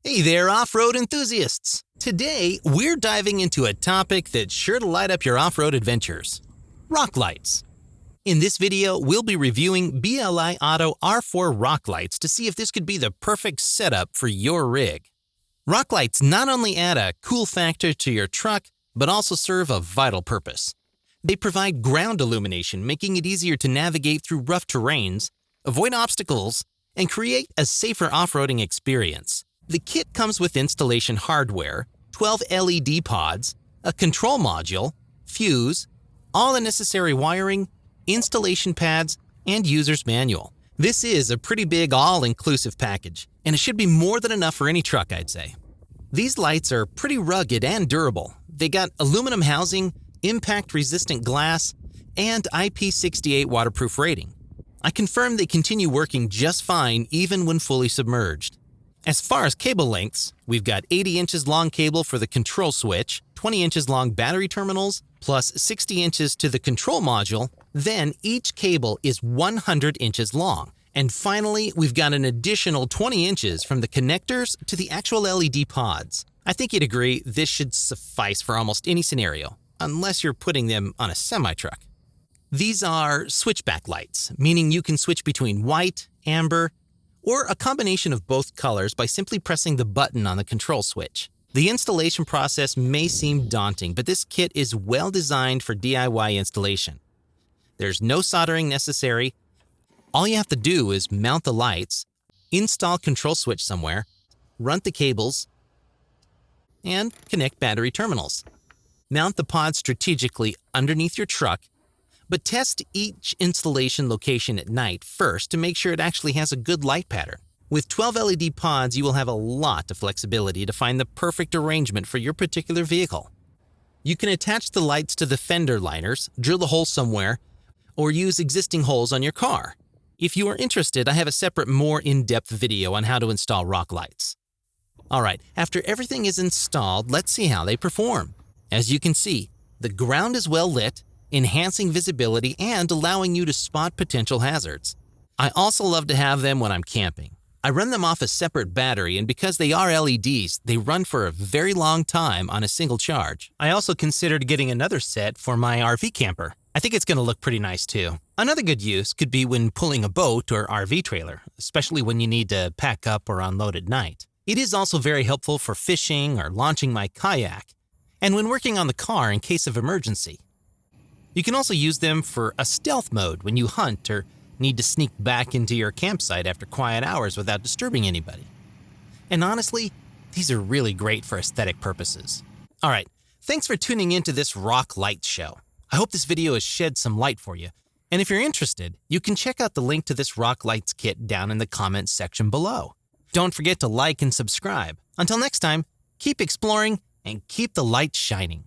Hey there, off-road enthusiasts! Today, we're diving into a topic that's sure to light up your off-road adventures: rock lights. In this video, we'll be reviewing BLIauto R4 rock lights to see if this could be the perfect setup for your rig. Rock lights not only add a cool factor to your truck, but also serve a vital purpose. They provide ground illumination, making it easier to navigate through rough terrains, avoid obstacles, and create a safer off-roading experience. The kit comes with installation hardware, 12 LED pods, a control module, fuse, all the necessary wiring, installation pads, and user's manual. This is a pretty big all-inclusive package, and it should be more than enough for any truck, I'd say. These lights are pretty rugged and durable. They got aluminum housing, impact-resistant glass, and IP68 waterproof rating. I confirm they continue working just fine even when fully submerged. As far as cable lengths, we've got 80 inches long cable for the control switch, 20 inches long battery terminals, plus 60 inches to the control module. Then each cable is 100 inches long. And finally, we've got an additional 20 inches from the connectors to the actual LED pods. I think you'd agree this should suffice for almost any scenario, unless you're putting them on a semi-truck. These are switchback lights, meaning you can switch between white, amber, or a combination of both colors by simply pressing the button on the control switch. The installation process may seem daunting, but this kit is well designed for DIY installation. There's no soldering necessary. All you have to do is mount the lights, install control switch somewhere, run the cables, and connect battery terminals. Mount the pod strategically underneath your truck, but test each installation location at night first to make sure it actually has a good light pattern. With 12 LED pods, you will have a lot of flexibility to find the perfect arrangement for your particular vehicle. You can attach the lights to the fender liners, drill a hole somewhere, or use existing holes on your car. If you are interested, I have a separate, more in-depth video on how to install rock lights. Alright, after everything is installed, let's see how they perform. As you can see, the ground is well lit, enhancing visibility and allowing you to spot potential hazards. I also love to have them when I'm camping. I run them off a separate battery, and because they are LEDs, they run for a very long time on a single charge. I also considered getting another set for my RV camper. I think it's going to look pretty nice too. Another good use could be when pulling a boat or RV trailer, especially when you need to pack up or unload at night. It is also very helpful for fishing or launching my kayak, and when working on the car in case of emergency. You can also use them for a stealth mode when you hunt or need to sneak back into your campsite after quiet hours without disturbing anybody. And honestly, these are really great for aesthetic purposes. Alright, thanks for tuning into this rock light show. I hope this video has shed some light for you. And if you're interested, you can check out the link to this rock lights kit down in the comments section below. Don't forget to like and subscribe. Until next time, keep exploring and keep the light shining.